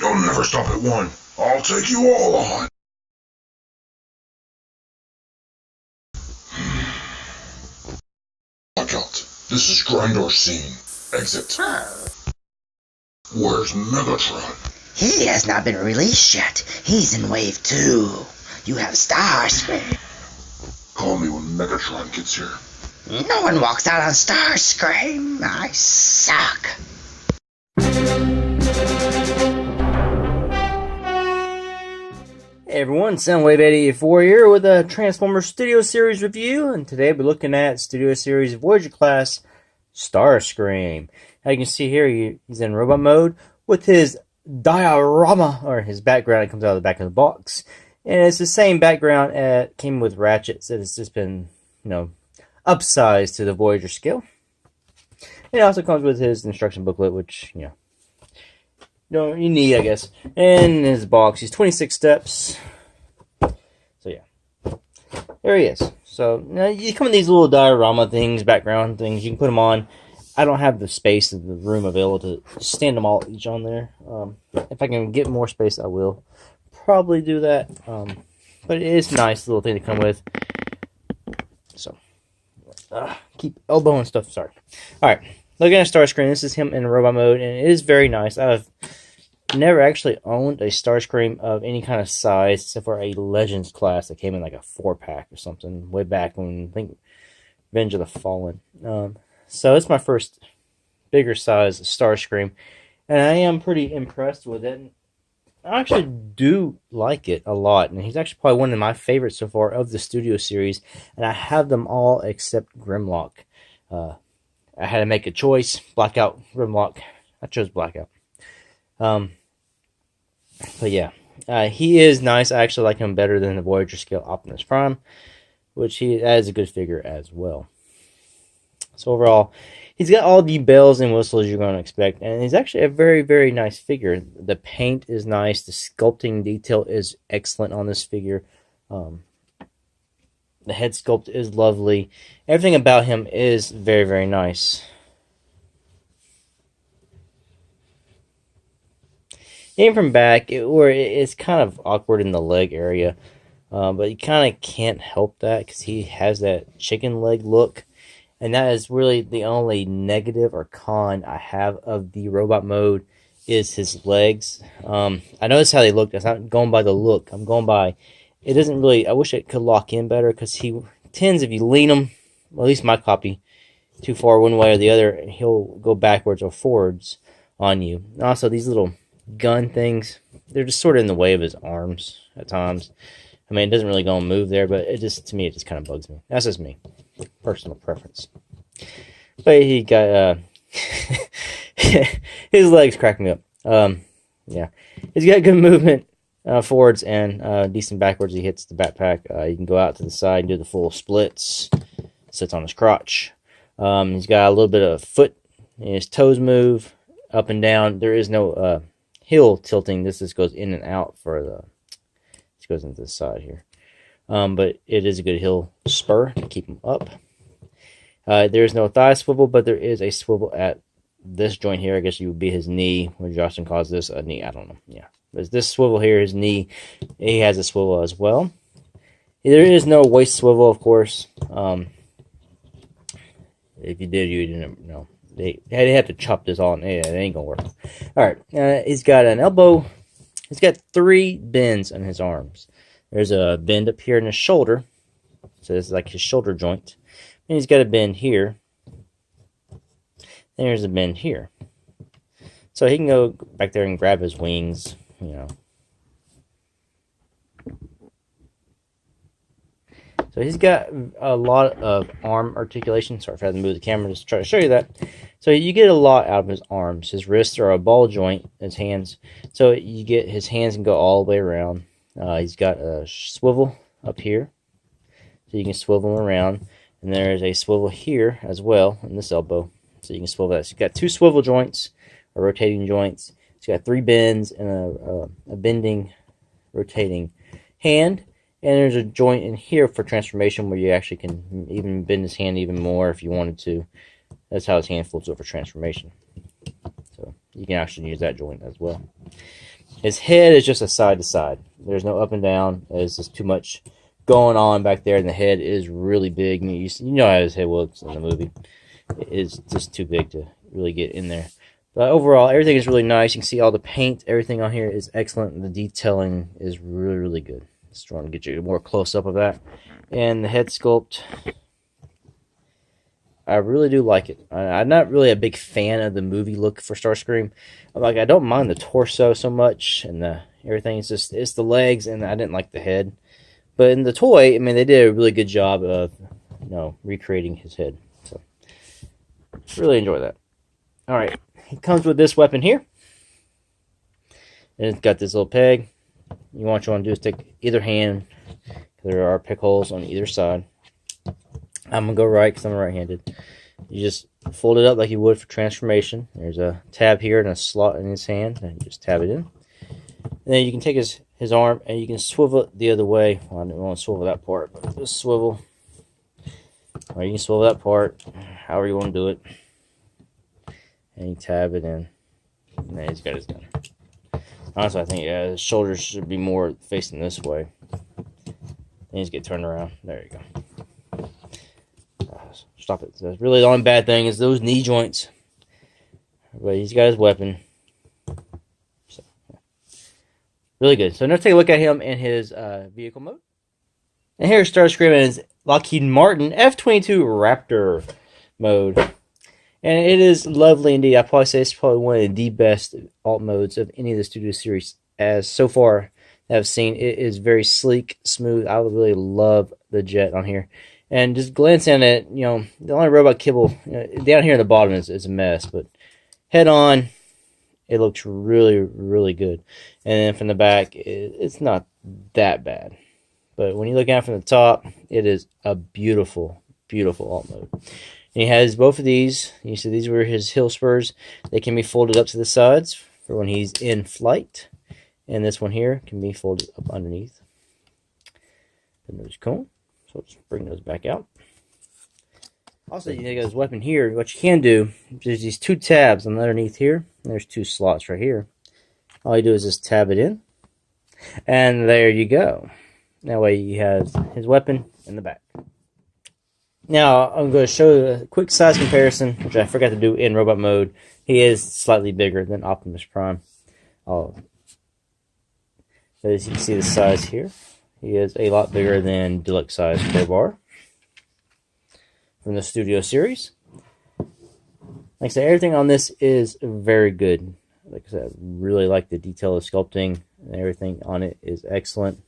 You'll never stop at one. I'll take you all on. Look out. This is Grindar's scene. Exit. Where's Megatron? He has not been released yet. He's in Wave 2. You have Starscream. Call me when Megatron gets here. No one walks out on Starscream. I suck. Hey everyone, Soundwave884 here with a Transformers Studio Series review, and today we're looking at Studio Series Voyager class Starscream. As you can see here, he's in robot mode with his diorama, or his background that comes out of the back of the box. And it's the same background that came with Ratchet, so it's just been, upsized to the Voyager scale. It also comes with his instruction booklet, which, you need, I guess. And in his box, he's 26 steps. So, yeah. There he is. So, you come with these little diorama things, background things. You can put them on. I don't have the space in the room available to stand them all each on there. If I can get more space, I will probably do that. But it is a nice little thing to come with. So, keep elbowing stuff. Sorry. Alright. Looking at Starscream, this is him in robot mode, and it is very nice. I've never actually owned a Starscream of any kind of size, except for a Legends class that came in like a 4-pack or something, way back when, I think, Revenge of the Fallen. So it's my first bigger size Starscream, and I am pretty impressed with it. And I actually do like it a lot, and he's actually probably one of my favorites so far of the Studio Series, and I have them all except Grimlock. I had to make a choice, Blackout, Grimlock. I chose Blackout. But yeah, he is nice. I actually like him better than the Voyager scale Optimus Prime, which that is a good figure as well. So overall, he's got all the bells and whistles you're going to expect, and he's actually a very, very nice figure. The paint is nice. The sculpting detail is excellent on this figure. The head sculpt is lovely. Everything about him is very, very nice. Even from back, it's kind of awkward in the leg area. But you kind of can't help that because he has that chicken leg look. And that is really the only negative or con I have of the robot mode is his legs. I notice how they look. It's not going by the look. I'm going by... It doesn't really... I wish it could lock in better because he tends, if you lean him, well, at least my copy, too far one way or the other, he'll go backwards or forwards on you. And also, these little gun things, they're just sort of in the way of his arms at times. I mean, it doesn't really go and move there, but to me, it just kind of bugs me. That's just me. Personal preference. But he got, his legs crack me up. Yeah. He's got good movement. Forwards and decent backwards. He hits the backpack. You can go out to the side and do the full splits. Sits on his crotch. He's got a little bit of foot. His toes move up and down. There is no heel tilting. This just goes in and out for the. This goes into the side here. But it is a good heel spur to keep him up. There is no thigh swivel, but there is a swivel at this joint here. I guess you would be his knee. Where Justin calls this a knee. I don't know. Yeah. But this swivel here, his knee, he has a swivel as well. There is no waist swivel, of course. If you did, you didn't know. They had to chop this all, and it ain't gonna work. All right, he's got an elbow. He's got 3 bends on his arms. There's a bend up here in his shoulder, so this is like his shoulder joint. And he's got a bend here. And there's a bend here. So he can go back there and grab his wings. So he's got a lot of arm articulation. Sorry if I had to move the camera just to try to show you that. So you get a lot out of his arms. His wrists are a ball joint, his hands. So you get his hands can go all the way around. He's got a swivel up here. So you can swivel him around. And there's a swivel here as well in this elbow. So you can swivel that. So you've got 2 swivel joints, or rotating joints. It's got 3 bends and a bending, rotating hand. And there's a joint in here for transformation where you actually can even bend his hand even more if you wanted to. That's how his hand flips over transformation. So you can actually use that joint as well. His head is just a side to side. There's no up and down. There's just too much going on back there, and the head is really big. And you know how his head looks in the movie. It's just too big to really get in there. But overall, everything is really nice. You can see all the paint. Everything on here is excellent. And the detailing is really, really good. Just trying to get you a more close-up of that. And the head sculpt, I really do like it. I'm not really a big fan of the movie look for Starscream. Like, I don't mind the torso so much and everything. It's the legs, and I didn't like the head. But in the toy, I mean, they did a really good job of, recreating his head. So, really enjoy that. All right, he comes with this weapon here, and it's got this little peg. What you want to do is take either hand. There are pick holes on either side. I'm going to go right because I'm right-handed. You just fold it up like you would for transformation. There's a tab here and a slot in his hand, and you just tab it in. And then you can take his arm, and you can swivel it the other way. Well, I don't want to swivel that part, but just swivel. Or you can swivel that part, however you want to do it. And you tab it in. And then he's got his gun. Honestly, I think his shoulders should be more facing this way. Then he's get turned around. There you go. Stop it. So really the only bad thing is those knee joints. But he's got his weapon. So, yeah. Really good. So now take a look at him in his vehicle mode. And here's Starscream in his Lockheed Martin F-22 Raptor mode. And it is lovely indeed. I'd probably say it's probably one of the best alt modes of any of the Studio Series as so far I've seen. It is very sleek, smooth. I really love the jet on here. And just glancing at it, the only robot kibble down here in the bottom is a mess. But head on, it looks really, really good. And then from the back, it's not that bad. But when you look at it from the top, it is a beautiful, beautiful alt mode. And he has both of these. You see these were his hill spurs. They can be folded up to the sides for when he's in flight. And this one here can be folded up underneath. The nose cone. So let's bring those back out. Also, you got his weapon here. What you can do, there's these two tabs on underneath here. And there's two slots right here. All you do is just tab it in. And there you go. That way he has his weapon in the back. Now, I'm going to show you a quick size comparison, which I forgot to do in robot mode. He is slightly bigger than Optimus Prime. As you can see the size here, he is a lot bigger than deluxe size Crowbar from the Studio Series. Like I said, everything on this is very good. Like I said, I really like the detail of sculpting, and everything on it is excellent.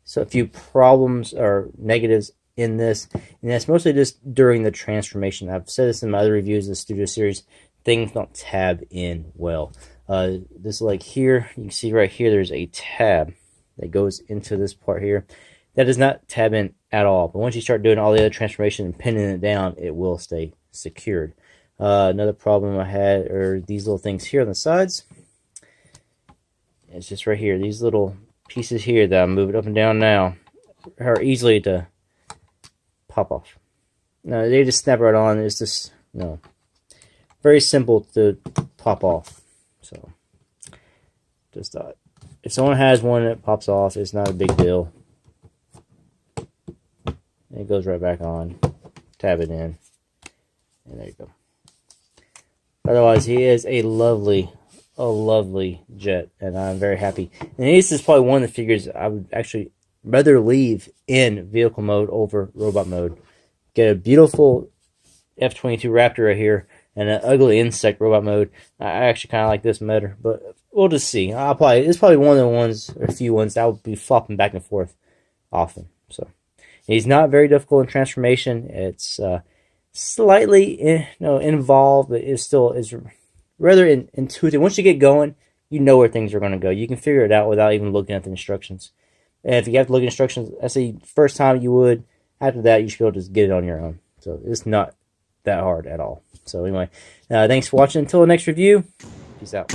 So a few problems or negatives in this, and that's mostly just during the transformation. I've said this in my other reviews of the Studio Series, things don't tab in well. This like here, you can see right here there's a tab that goes into this part here. That does not tab in at all, but once you start doing all the other transformation and pinning it down, it will stay secured. Another problem I had are these little things here on the sides. It's just right here, these little pieces here that I'm moving up and down now are easily to pop off. No, they just snap right on. It's just very simple to pop off. So just thought if someone has one that pops off, it's not a big deal. And it goes right back on. Tab it in, and there you go. Otherwise, he is a lovely jet, and I'm very happy. And this is probably one of the figures I would actually rather leave in vehicle mode over robot mode. Get a beautiful F-22 Raptor right here, and an ugly insect robot mode. I actually kind of like this better, but we'll just see. It's probably one of the ones, or a few ones, that will be flopping back and forth often. So he's not very difficult in transformation. It's slightly involved, but it still is rather intuitive. Once you get going, you know where things are going to go. You can figure it out without even looking at the instructions. And if you have to look at instructions, I say first time you would. After that, you should be able to just get it on your own. So it's not that hard at all. So anyway, thanks for watching. Until the next review, peace out.